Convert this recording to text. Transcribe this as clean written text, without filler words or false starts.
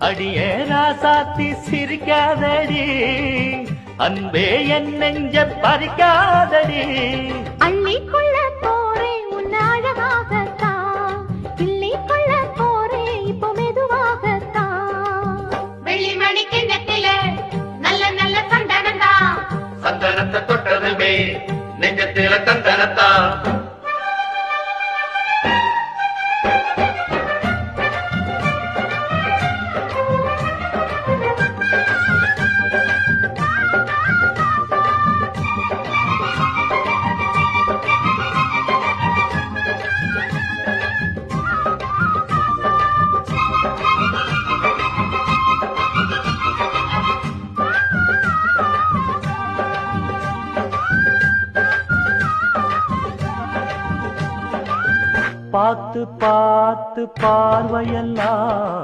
அடியே ராசாத்தி சிரிக்காதடி, அன்பே என் நெஞ்ச பறிக்காதடி. அள்ளிக்கொள்ள போறேன் உன்னை அழகாகத்தான், கிள்ளிக்கொள்ள போறேன் இப்போ மெதுவாகத்தான். வெள்ளிமணி கிண்ணத்தில நல்ல நல்ல சந்தனந்தா, சந்தனத்தை தொட்டதுமே நெஞ்சத்தில தந்தனத்தான். பார்த்து பார்த்து பார்வையெல்லாம்